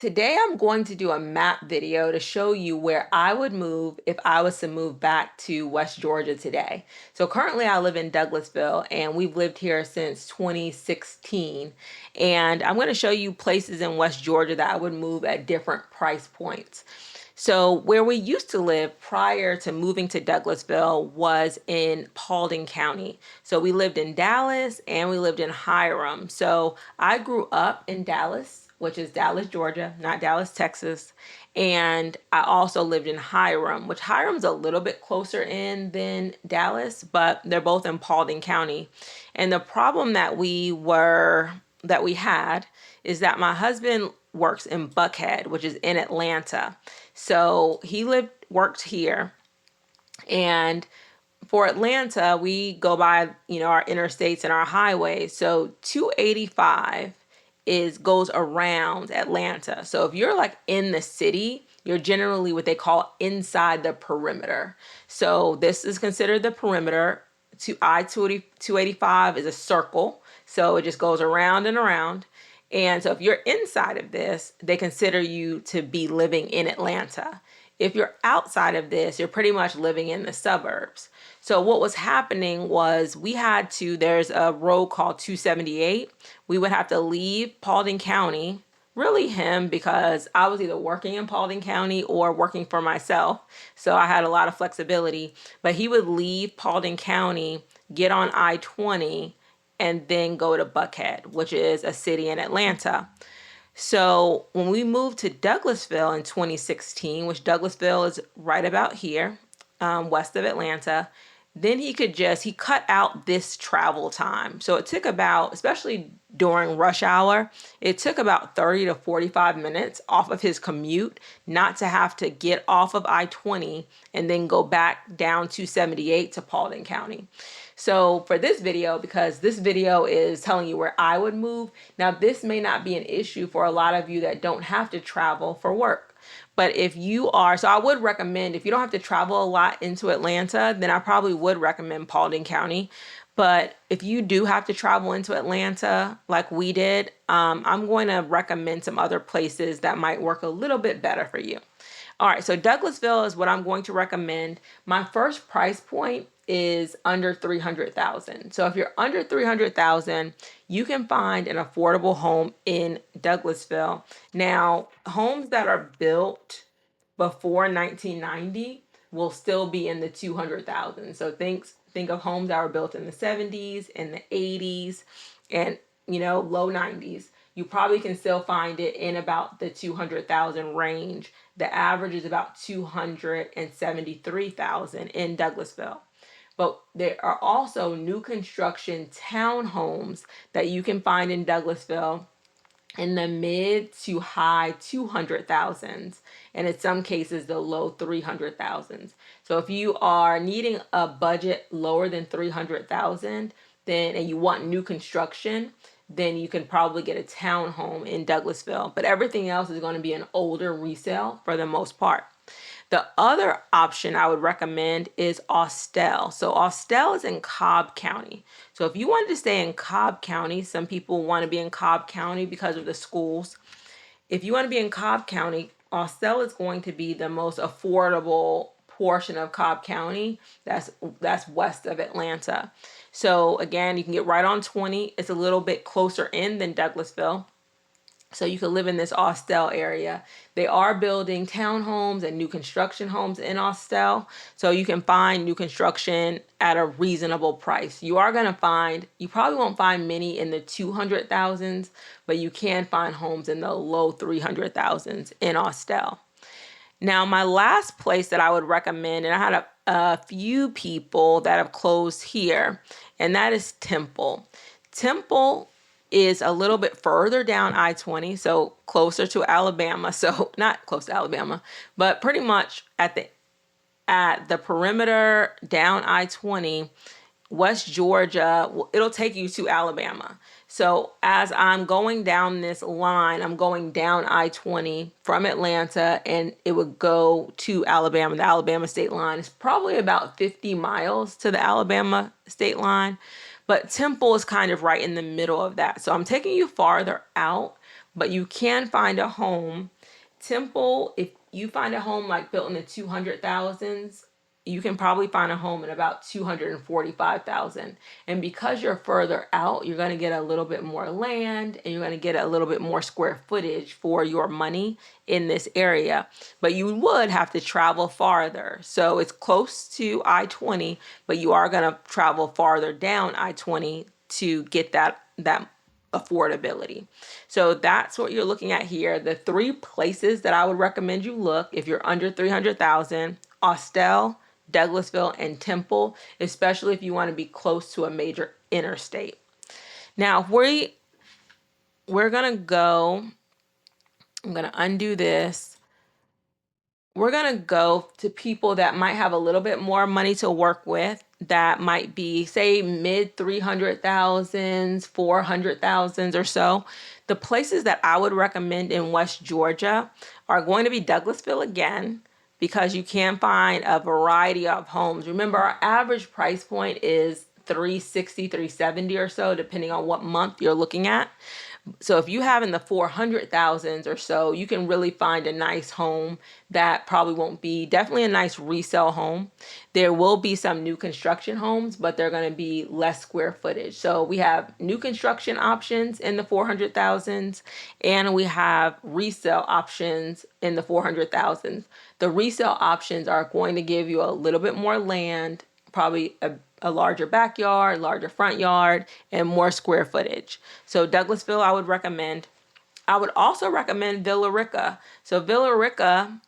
Today I'm going to do a map video to show you where I would move if I was to move back to West Georgia today. So currently I live in Douglasville and we've lived here since 2016. And I'm going to show you places in West Georgia that I would move at different price points. So where we used to live prior to moving to Douglasville was in Paulding County. So we lived in Dallas and we lived in Hiram. So I grew up in Dallas, which is Dallas, Georgia, not Dallas, Texas. And I also lived in Hiram, which Hiram's a little bit closer in than Dallas, but they're both in Paulding County. And the problem that we had is that my husband works in Buckhead, which is in Atlanta. So he worked here, and for Atlanta, we go by, our interstates and our highways. So 285 goes around Atlanta. So if you're like in the city, you're generally what they call inside the perimeter. So this is considered the perimeter. To I-285 is a circle. So it just goes around and around. And so if you're inside of this, they consider you to be living in Atlanta. If you're outside of this, you're pretty much living in the suburbs. So what was happening was there's a road called 278. We would have to leave Paulding County, really him, because I was either working in Paulding County or working for myself. So I had a lot of flexibility. But he would leave Paulding County, get on I-20, and then go to Buckhead, which is a city in Atlanta. So when we moved to Douglasville in 2016, which Douglasville is right about here, west of Atlanta, then he cut out this travel time. So it took about, especially during rush hour, it took about 30 to 45 minutes off of his commute not to have to get off of I-20 and then go back down 278 to Paulding County. So for this video, because this video is telling you where I would move, now this may not be an issue for a lot of you that don't have to travel for work. But so I would recommend, if you don't have to travel a lot into Atlanta, then I probably would recommend Paulding County. But if you do have to travel into Atlanta like we did, I'm going to recommend some other places that might work a little bit better for you. All right, so Douglasville is what I'm going to recommend. My first price point is under 300,000. So if you're under 300,000, you can find an affordable home in Douglasville. Now, homes that are built before 1990 will still be in the 200,000. So think of homes that were built in the 70s and the 80s and low 90s. You probably can still find it in about the 200,000 range. The average is about 273,000 in Douglasville. But there are also new construction townhomes that you can find in Douglasville in the mid to high 200,000s, and in some cases the low 300,000s. So if you are needing a budget lower than 300,000, and you want new construction, then you can probably get a townhome in Douglasville. But everything else is going to be an older resale for the most part. The other option I would recommend is Austell. So Austell is in Cobb County. So if you wanted to stay in Cobb County, some people want to be in Cobb County because of the schools. If you want to be in Cobb County, Austell is going to be the most affordable portion of Cobb County. That's west of Atlanta. So again, you can get right on 20. It's a little bit closer in than Douglasville. So you can live in this Austell area. They are building townhomes and new construction homes in Austell. So you can find new construction at a reasonable price. You probably won't find many in the 200,000s, but you can find homes in the low 300,000s in Austell. Now, my last place that I would recommend, and I had a few people that have closed here, and that is Temple. Temple is a little bit further down I-20, so closer to Alabama. So not close to Alabama, but pretty much at the perimeter down I-20, West Georgia, it'll take you to Alabama. So as I'm going down this line, I'm going down I-20 from Atlanta, and it would go to Alabama. The Alabama state line is probably about 50 miles to the Alabama state line. But Temple is kind of right in the middle of that. So I'm taking you farther out, but you can find a home. Temple, if you find a home like built in the 200,000s, you can probably find a home in about 245,000. And because you're further out, you're going to get a little bit more land and you're going to get a little bit more square footage for your money in this area. But you would have to travel farther. So it's close to I-20, but you are going to travel farther down I-20 to get that affordability. So that's what you're looking at here. The three places that I would recommend you look if you're under 300,000: Austell, Douglasville, and Temple, especially if you want to be close to a major interstate. Now, if we're going to go, I'm going to undo this. We're going to go to people that might have a little bit more money to work with, that might be, say, mid 300,000s, 400,000s or so. The places that I would recommend in West Georgia are going to be Douglasville again, because you can find a variety of homes. Remember, our average price point is 360, 370 or so, depending on what month you're looking at. So if you have in the 400,000s or so, you can really find a nice home that probably won't be, definitely a nice resale home. There will be some new construction homes, but they're going to be less square footage. So we have new construction options in the 400,000s, and we have resale options in the 400,000s. The resale options are going to give you a little bit more land, probably a larger backyard, larger front yard, and more square footage. So Douglasville, I would recommend. I would also recommend Villa Rica. So Villa Rica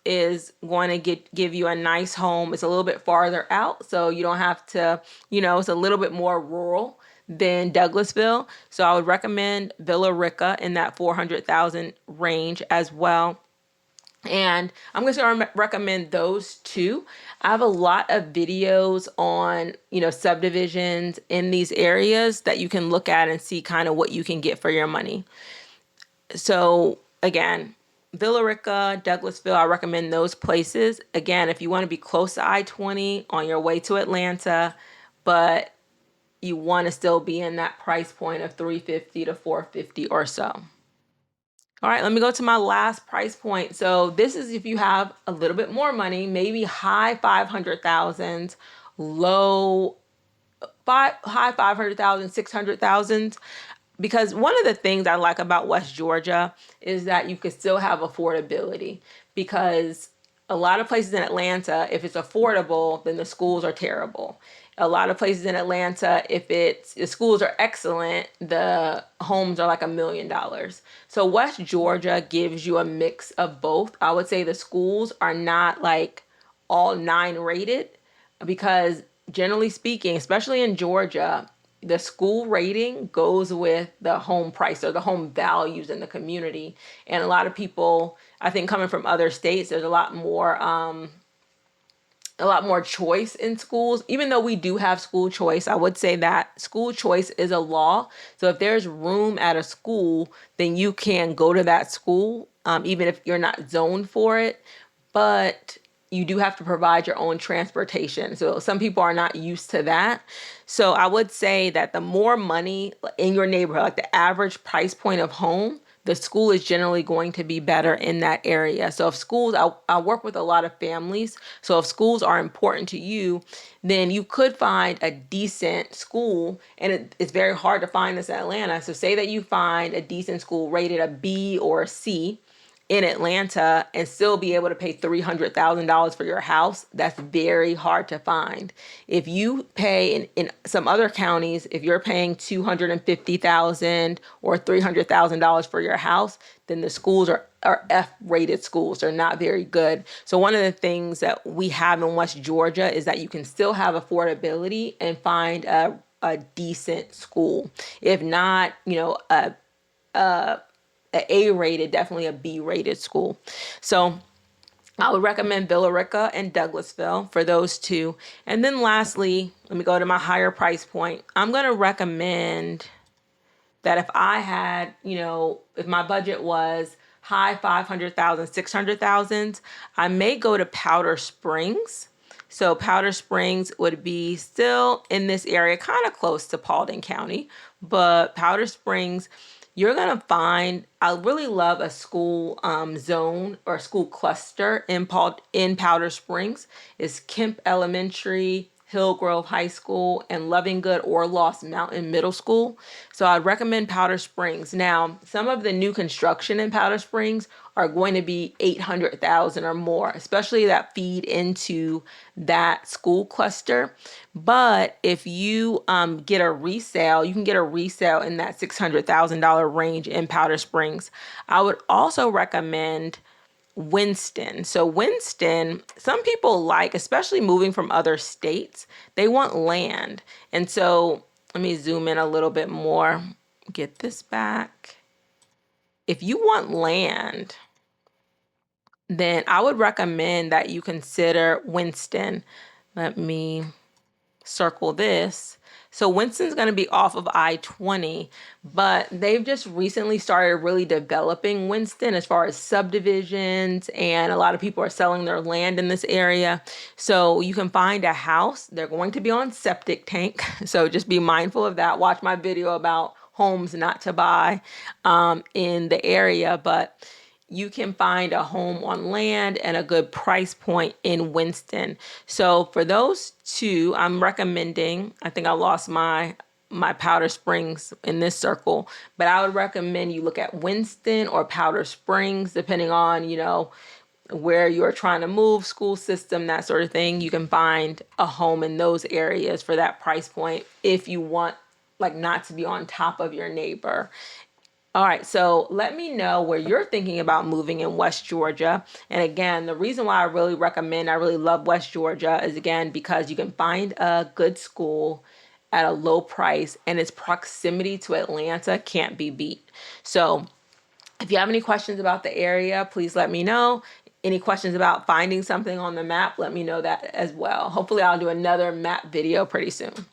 is going to give you a nice home. It's a little bit farther out, so you don't have to, it's a little bit more rural than Douglasville. So I would recommend Villa Rica in that 400,000 range as well. And I'm going to recommend those two. I have a lot of videos on, subdivisions in these areas that you can look at and see kind of what you can get for your money. So again, Villa Rica, Douglasville, I recommend those places. Again, if you want to be close to I-20 on your way to Atlanta, but you want to still be in that price point of 350 to 450 or so. All right, let me go to my last price point. So this is if you have a little bit more money, maybe high 500,000s, high 500,000, 600,000. Because one of the things I like about West Georgia is that you could still have affordability, because a lot of places in Atlanta, if it's affordable, then the schools are terrible. A lot of places in Atlanta, if the schools are excellent, the homes are like $1 million. So West Georgia gives you a mix of both. I would say the schools are not like all 9 rated, because generally speaking, especially in Georgia, the school rating goes with the home price or the home values in the community. And a lot of people, I think, coming from other states, there's a lot more choice in schools. Even though we do have school choice, I would say that school choice is a law. So if there's room at a school, then you can go to that school, even if you're not zoned for it. But you do have to provide your own transportation. So some people are not used to that. So I would say that the more money in your neighborhood, like the average price point of home, the school is generally going to be better in that area. So if schools, I work with a lot of families. So if schools are important to you, then you could find a decent school. And it's very hard to find this in Atlanta. So say that you find a decent school rated a B or a C in Atlanta and still be able to pay $300,000 for your house. That's very hard to find. If you pay in some other counties, if you're paying $250,000 or $300,000 for your house, then the schools are F-rated schools. They're not very good. So one of the things that we have in West Georgia is that you can still have affordability and find a decent school. If not, a rated, definitely a B rated school. So I would recommend Villa Rica and Douglasville for those two. And then lastly, let me go to my higher price point. I'm going to recommend that if I had, if my budget was high 500,000, 600,000, I may go to Powder Springs. So Powder Springs would be still in this area, kind of close to Paulding County, but Powder Springs, you're gonna find, I really love a school zone or school cluster in Powder Springs. Is Kemp Elementary, Hillgrove High School, and Loving Good or Lost Mountain Middle School. So I'd recommend Powder Springs. Now, some of the new construction in Powder Springs are going to be 800,000 or more, especially that feed into that school cluster. But if you get a resale, you can get a resale in that $600,000 range in Powder Springs. I would also recommend Winston. So Winston, some people like, especially moving from other states, they want land. And so let me zoom in a little bit more. Get this back. If you want land, then I would recommend that you consider Winston. Let me circle this. So Winston's going to be off of I-20, but they've just recently started really developing Winston as far as subdivisions, and a lot of people are selling their land in this area. So you can find a house. They're going to be on septic tank. So just be mindful of that. Watch my video about homes not to buy in the area, but you can find a home on land and a good price point in Winston. So for those two, I'm recommending, I think I lost my Powder Springs in this circle, but I would recommend you look at Winston or Powder Springs, depending on, where you're trying to move, school system, that sort of thing. You can find a home in those areas for that price point if you want like not to be on top of your neighbor. All right, so let me know where you're thinking about moving in West Georgia. And again, the reason why I really love West Georgia is again because you can find a good school at a low price and its proximity to Atlanta can't be beat. So if you have any questions about the area, please let me know. Any questions about finding something on the map, let me know that as well. Hopefully I'll do another map video pretty soon.